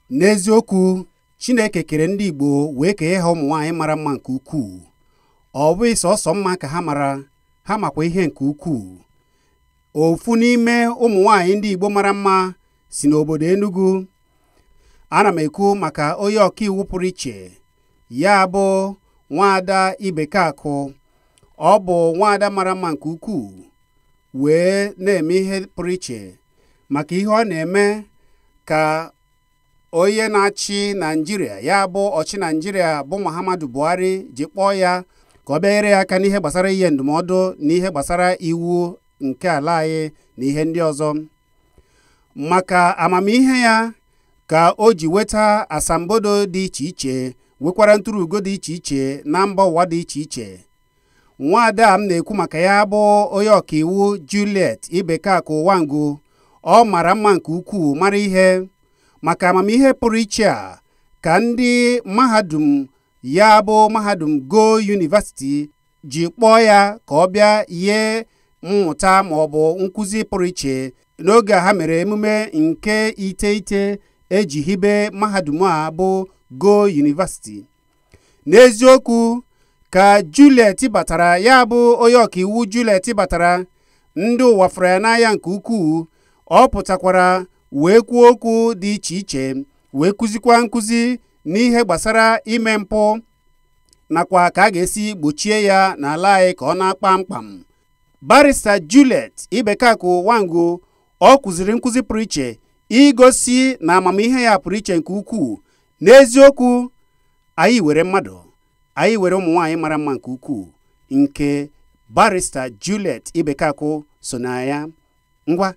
N'eziokwu, Chineke kere ndị Igbo wee kee ha ụmụ nwaanyị mara mma nke ukwuu. Ọ bụghị sọsọ mma ka ha mara, ha makwa ihe nke ukwuu. Ofu n'ime ụmụ nwaanyị ndị Igbo mara mma si n'obodo Enugu. Ana m ekwu maka onye ọkaiwu pụrụ iche, ya bụ Nwaada Ibekakụ. Ọ bụ nwaada mara mma nke ukwuu wee na-eme ihe pụrụ iche maka ihe ọ na-eme ka onye na-achị Naịjirịa, ya bụ ọchị Naịjirịa bụ Muhammadu Buhari, ji kpọọ ya ka ọ bịanyere ya aka n'ihe gbasara ihe ndụmọdụ na ihe gbasara iwu nke ala anyị na ihe ndị ọzọ. Maka amamihe ya ka o ji weta asambodo dị iche iche, wekwara ntụrụugo dị iche iche na mba ụwa dị iche iche. Nwaada m na-ekwu maka ya bụ onye ọkaiwu Juliet Ibekakụ Nwangwu. Ọ mara mma nke ukwuu, mara ihe. Maka amamihe pụrụ iche a ka ndị mahadum, ya bụ mahadum Go University, ji kpọọ ya ka ọ bịa yie mmụta ma ọ bụ nkụzi pụrụ iche n'oge ha mere emume nke iteghete eji hibe mahadum a bụ Go University. N'eziokwu, ka Juliet batara, ya bụ onye ọkaiwu Juliet batara, ndị ụwa fụrụ ya n'anya nke ukwuu. Ọ pụtakwara wee kwuo okwu dị iche iche, wee kụzikwa nkụzi n'ihe gbasara ime mpụ nakwa ka a ga-esi gbochie ya n'ala anyị ka ọ na-akpa mkpam. Barrister Juliet Ibekakụ Nwangwu ọ kụziri nkụzi pụrụ iche igosi na amamihe ya pụrụ iche nke ukwuu. N'eziokwu, anyị were mmadụ, anyị were ụmụ nwaanyị mara mma nke ukwuu nke Barrister Juliet Ibekakụ so na ya. Ngwa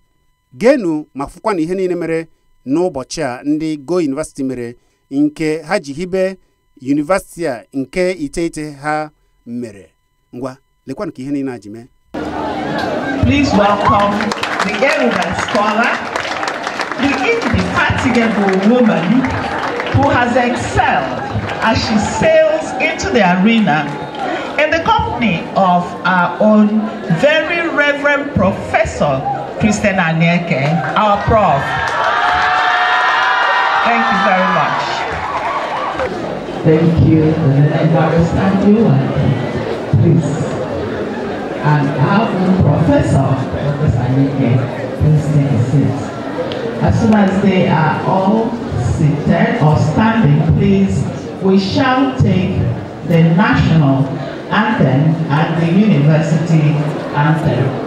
genu ma fụkwa na ihe niile mere n'ụbọchị a ndị Go University mere, nke ha ji hibe University a nke iteghete ha mere. Ngwa lekwa nke ihe niile a ji mee. Please welcome the Yoruba scholar, the indefatigable woman who has excelled as she sails into the arena in the company of our own very Reverend Professor Christian Anieke, our prof. Thank you very much. Thank you, Barrister Juliet. Please. And our own Professor Anieke, please take a seat. As soon as they are all seated or standing, please, we shall take the national anthem and the university anthem.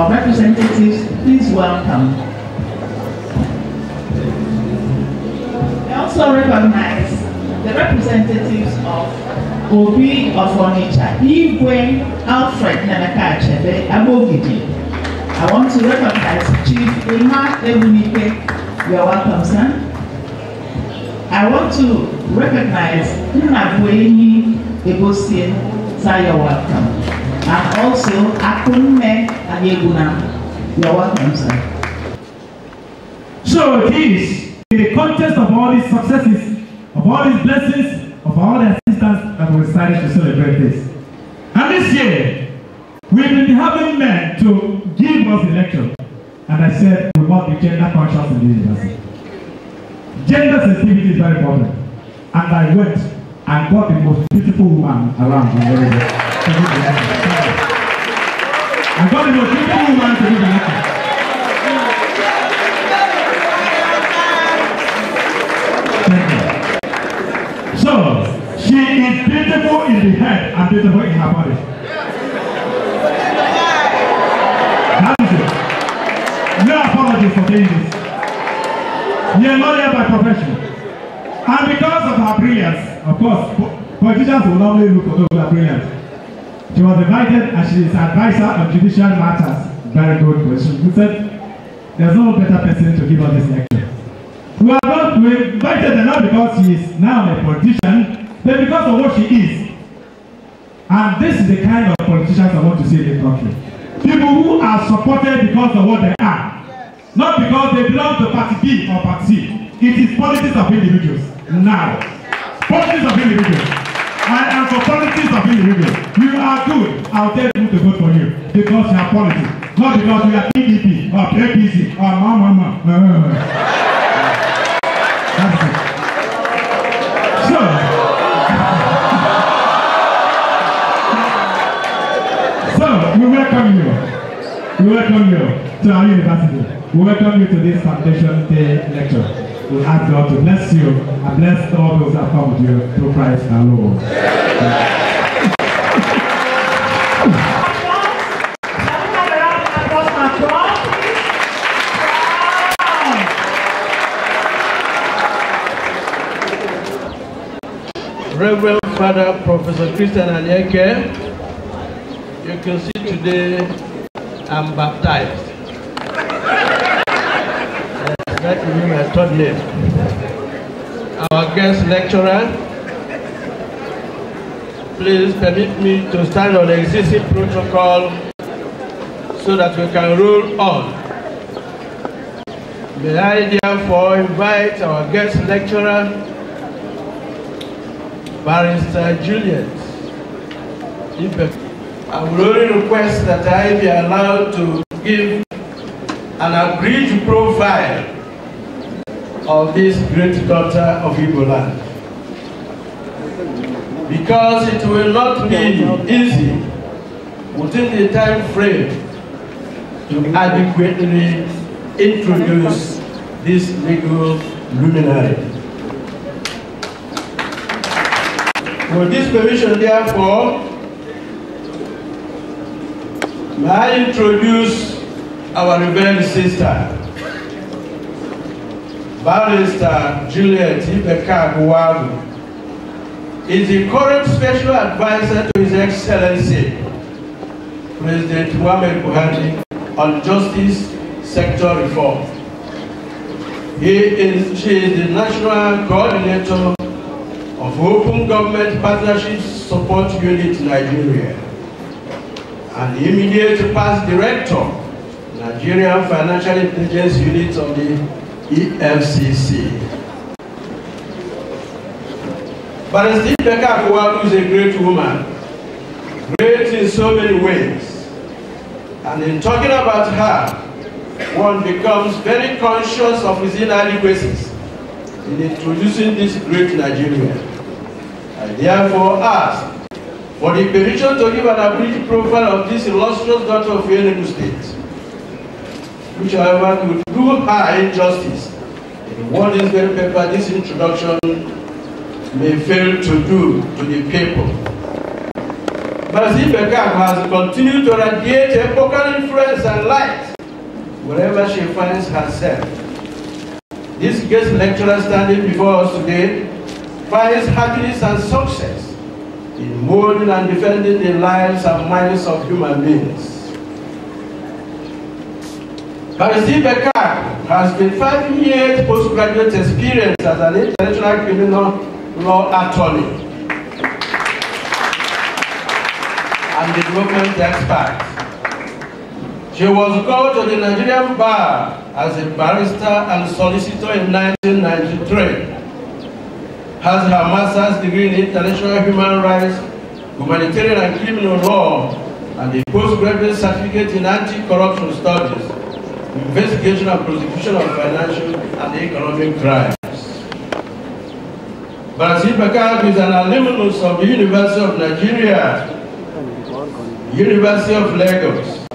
Representatives, please welcome. We also recognize the representatives of Obi of Onitsha, Igwe Alfred Nanakachebe Abogidi. I want to recognize Chief Ima Ebunike. You are welcome, sir. I want to recognize Nnabuenyi Ebosin. Sir, you are welcome. And also Akunme Anyeguna. You are welcome, sir. So it is in the context of all these successes, of all these blessings, of all the assistance that we decided to celebrate this. And this year, we've been having men to give us the lecture. And I said we must be gender conscious in the university. Gender sensitivity is very important. And I went and got the most beautiful woman around the world. I got the most beautiful woman to do the lecture. Thank you. So, she is beautiful in the head and beautiful in her body. That is it. No apology for saying this. You are a lawyer by profession. And because of her brilliance, of course, politicians will normally look for those who are brilliant. She was invited and she is advisor on judicial matters. Very good question. We said, there's no better person to give us this lecture. We invited her not because she is now a politician, but because of what she is. And this is the kind of politicians I want to see in this country. People who are supported because of what they are. Not because they belong to party B or party C. It is politics of individuals. Now. Politics of individuals. I am for politics of individuals. You are good. I'll tell you to vote for you. Because you are politics. Not because you are PDP or APC or mama. That's it. So we welcome you. We welcome you to our university. We welcome you to this Foundation Day lecture. We ask God to bless you and bless all those that come with you through Christ our Lord. Reverend Father Professor Christian Anyeke, you can see today I'm baptized. That will be my third name. Our guest lecturer, please permit me to stand on the existing protocol so that we can roll on. May I therefore invite our guest lecturer, Barrister Juliet. I would only request that I be allowed to give an abridged profile of this great daughter of Igbo land. Because it will not be easy within the time frame to adequately introduce this legal luminary. With this permission, therefore, may I introduce our revered sister, Barrister Juliet Ibeka-Agboagu, is the current special advisor to His Excellency President Muhammad Buhari on justice sector reform. She is the national coordinator of Open Government Partnership Support Unit Nigeria and the immediate past director, Nigerian Financial Intelligence Unit of the EFCC. Barrister Ibeka-Agboagu is a great woman, great in so many ways. And in talking about her, one becomes very conscious of his inadequacies in introducing this great Nigeria. I therefore ask for the permission to give an abridged profile of this illustrious daughter of Enugu State, which however could do her injustice in what is very paper this introduction may fail to do to the people. Barrister Ibeka-Agboagu has continued to radiate epochal influence and light wherever she finds herself. This guest lecturer standing before us today finds happiness and success in molding and defending the lives and minds of human beings. Barrister Ibeka-Agboagu has been 5 years postgraduate experience as an international criminal law attorney and development expert. She was called to the Nigerian bar as a barrister and solicitor in 1993. Has her master's degree in international human rights, humanitarian and criminal law, and a postgraduate certificate in anti-corruption studies, investigation and prosecution of financial and economic crimes. Barrister Ibeka-Agboagu is an alumnus of the University of Nigeria, University of Lagos,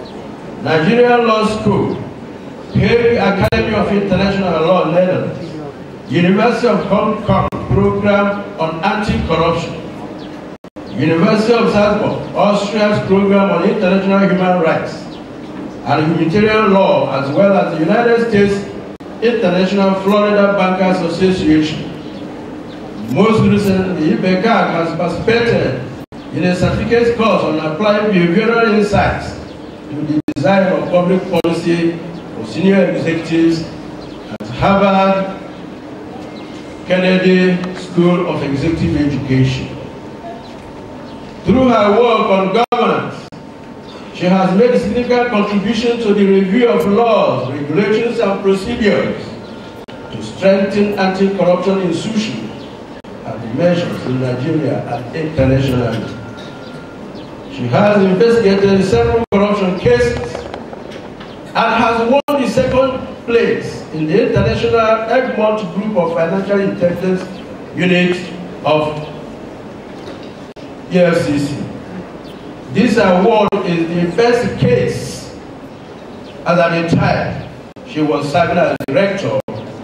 Nigerian Law School, Hague Academy of International Law, Netherlands, University of Hong Kong Program on Anti-Corruption, University of Salzburg, Austria's Program on International Human Rights and Humanitarian Law, as well as the United States International Florida Bankers Association. Most recently, Ibekak has participated in a certificate course on applied behavioral insights to the design of public policy for senior executives at Harvard Kennedy School of Executive Education. Through her work on governance, she has made a significant contribution to the review of laws, regulations, and procedures to strengthen anti-corruption institutions and the measures in Nigeria and internationally. She has investigated several corruption cases and has won the second place in the International Egmont Group of Financial Intelligence Unit of EFCC. This award is the first case as at the time she was serving as director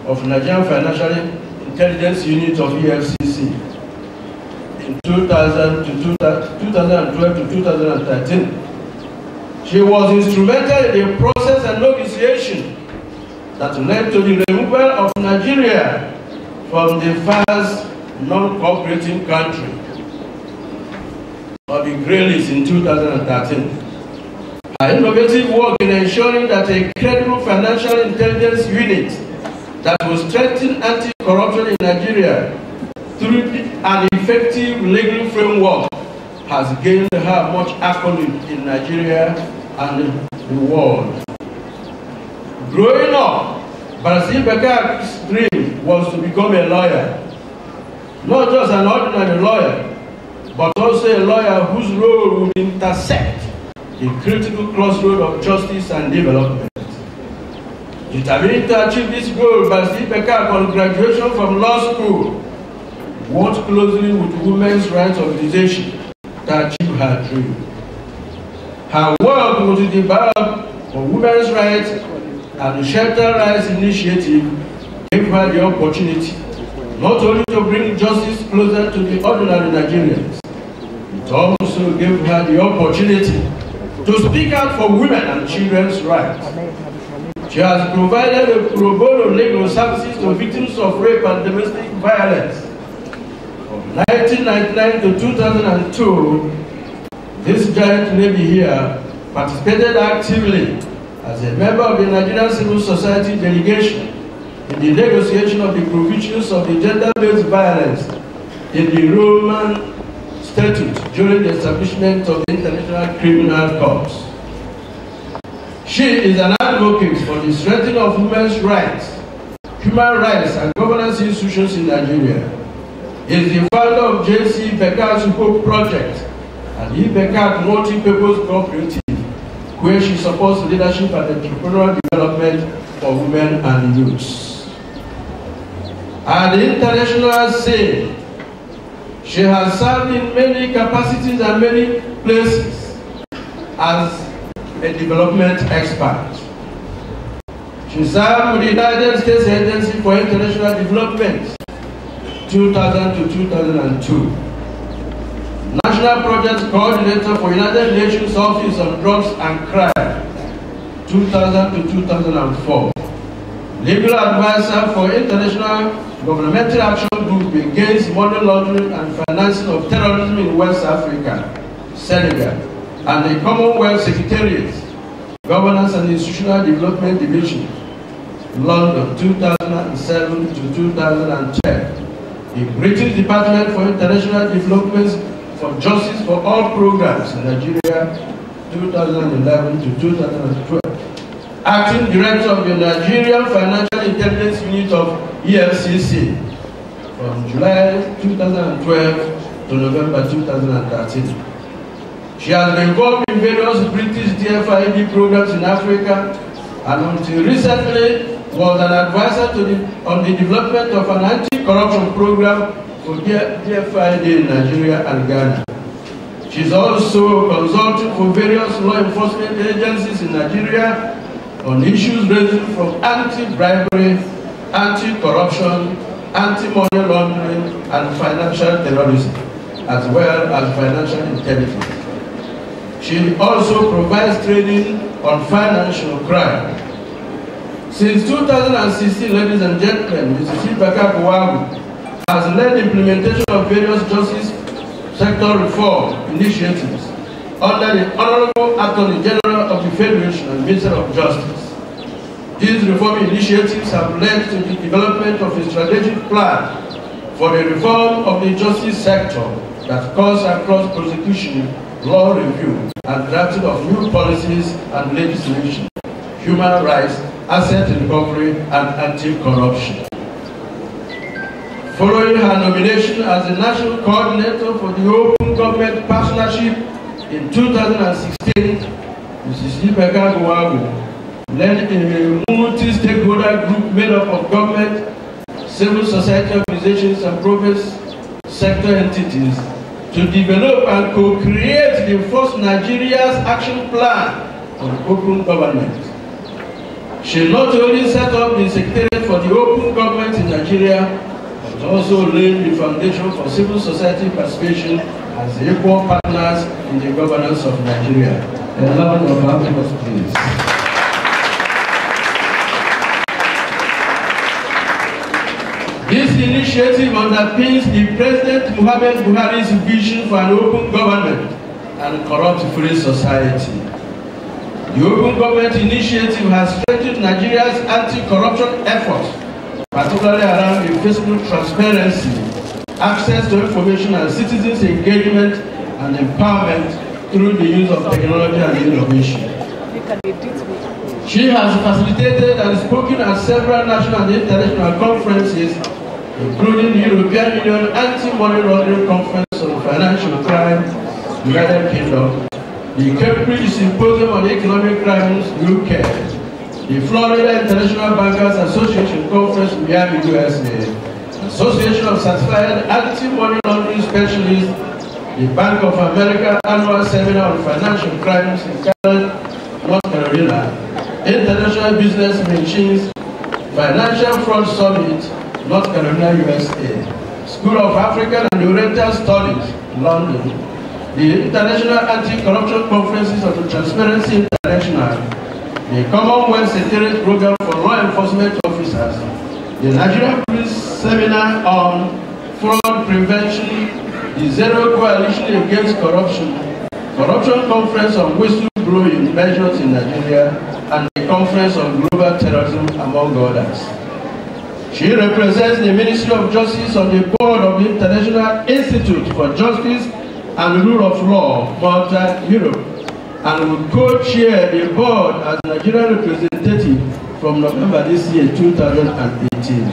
of Nigerian Financial Intelligence Unit of EFCC in 2012 to 2013. She was instrumental in the process and negotiation that led to the removal of Nigeria from the first non-cooperating country of the grey list in 2013. Her innovative work in ensuring that a credible financial intelligence unit that will strengthen anti-corruption in Nigeria through an effective legal framework has gained her much accolade in Nigeria and the world. Growing up, Barazil Ibekak's dream was to become a lawyer. Not just an ordinary lawyer, but also a lawyer whose role would intersect the critical crossroad of justice and development. Determined to achieve this goal, Barazil Ibekak, on graduation from law school, worked closely with women's rights organizations to achieve her dream. Her work with the Bar for Women's Rights and the Shelter Rights Initiative gave her the opportunity not only to bring justice closer to the ordinary Nigerians, it also gave her the opportunity to speak out for women and children's rights. She has provided a pro bono legal services to victims of rape and domestic violence. From 1999 to 2002, this giant lady here participated actively as a member of the Nigerian Civil Society delegation in the negotiation of the provisions of the gender-based violence in the Roman Statute during the establishment of the International Criminal Court. She is an advocate for the strengthening of women's rights, human rights, and governance institutions in Nigeria. He is the founder of J.C. Ibekak's Hope Project and the Ibekak Multi-Purpose Cooperative, where she supports leadership and entrepreneurial development for women and youths. At the international scene, she has served in many capacities and many places as a development expert. She served with the United States Agency for International Development 2000 to 2002. National Project Coordinator for United Nations Office on Drugs and Crime 2000 to 2004. Legal Advisor for International Governmental Action Group against money laundering and financing of terrorism in West Africa, Senegal, and the Commonwealth Secretariat, Governance and Institutional Development Division, London, 2007 to 2010. The British Department for International Development for Justice for All Programs in Nigeria, 2011 to 2012. Acting Director of the Nigerian Financial Intelligence Unit of EFCC from July 2012 to November 2013. She has been involved in various British DFID programs in Africa and until recently was an advisor on the development of an anti-corruption program for DFID in Nigeria and Ghana. She is also consulting for various law enforcement agencies in Nigeria on issues ranging from anti-bribery, anti-corruption, anti-money laundering and financial terrorism, as well as financial intelligence. She also provides training on financial crime. Since 2016, ladies and gentlemen, Mrs. Ibeka Buwagu has led the implementation of various justice sector reform initiatives under the Honorable Attorney General of the Federation and Minister of Justice. These reform initiatives have led to the development of a strategic plan for the reform of the justice sector that calls across prosecution, law review, and drafting of new policies and legislation, human rights, asset recovery, and anti-corruption. Following her nomination as the National Coordinator for the Open Government Partnership in 2016, Mrs. Ibeka Buwagu led a multi-stakeholder group made up of government, civil society organizations, and private sector entities to develop and co-create the first Nigeria's action plan on open government. She not only set up the Secretariat for the Open Government in Nigeria, but also laid the foundation for civil society participation as equal partners in the governance of Nigeria. A round of applause, please. This initiative underpins the President Muhammad Buhari's vision for an open government and corrupt-free society. The Open Government Initiative has strengthened Nigeria's anti-corruption efforts, particularly around fiscal transparency, access to information, and citizens' engagement and empowerment through the use of technology and innovation. She has facilitated and spoken at several national and international conferences, including the European Union Anti-Money Laundering Conference on Financial Crime, United Kingdom, the Cambridge Symposium on Economic Crimes, UK, the Florida International Bankers Association Conference in Miami, USA, Association of Certified Anti-Money Laundering Specialists, the Bank of America Annual Seminar on Financial Crimes in Charlotte, North Carolina, International Business Machines, Financial Fraud Summit, North Carolina, USA, School of African and Oriental Studies, London, the International Anti-Corruption Conferences of the Transparency International, the Commonwealth Secretariat Program for Law Enforcement Officers, the Nigerian Police Seminar on Fraud Prevention, the Zero Coalition Against Corruption, Corruption Conference on Whistleblowing Measures in Nigeria, and the Conference on Global Terrorism, among others. She represents the Ministry of Justice on the board of the International Institute for Justice and Rule of Law, Malta, Europe, and will co-chair the board as Nigerian representative from November this year, 2018.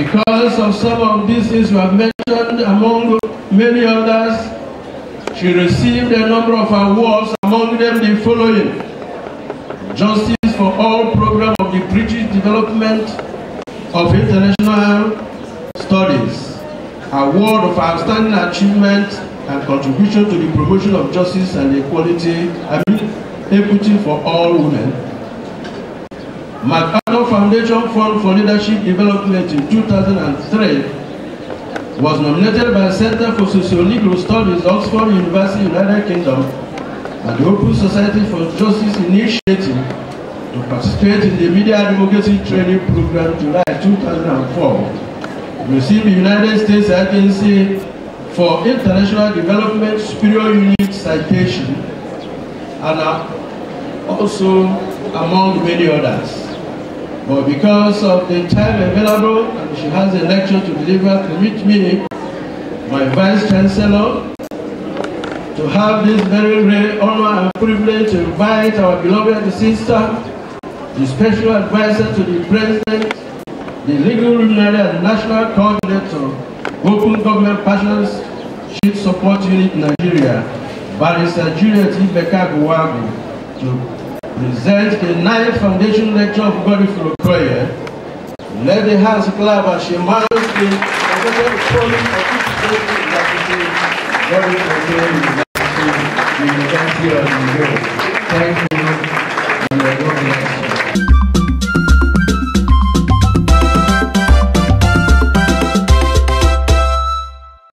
Because of some of these things we have mentioned, among many others, she received a number of awards, among them the following: Justice for All Program of the British Development of International Studies, Award of Outstanding Achievement and Contribution to the Promotion of Justice and Equity for All Women, MacArthur Foundation Fund for Leadership Development in 2003, was nominated by the Center for Sociolegal Studies, Oxford University, United Kingdom, and the Open Society for Justice Initiative to participate in the Media Advocacy Training Program, July 2004. Received the United States Agency for International Development Superior Unit citation, and also among many others. But because of the time available and she has a lecture to deliver, permit me, my Vice Chancellor, to have this very rare honor and privilege to invite our beloved sister, the Special Advisor to the President, the Legal Luminary and National Coordinator, Open Government Partnership Support Unit Nigeria, Barrister Juliet Ibeka Buwagu, to present the 9th Foundation Lecture of Godfrey Okoye. Let the hands clap as she mounts the University of New York. Thank you. Yes.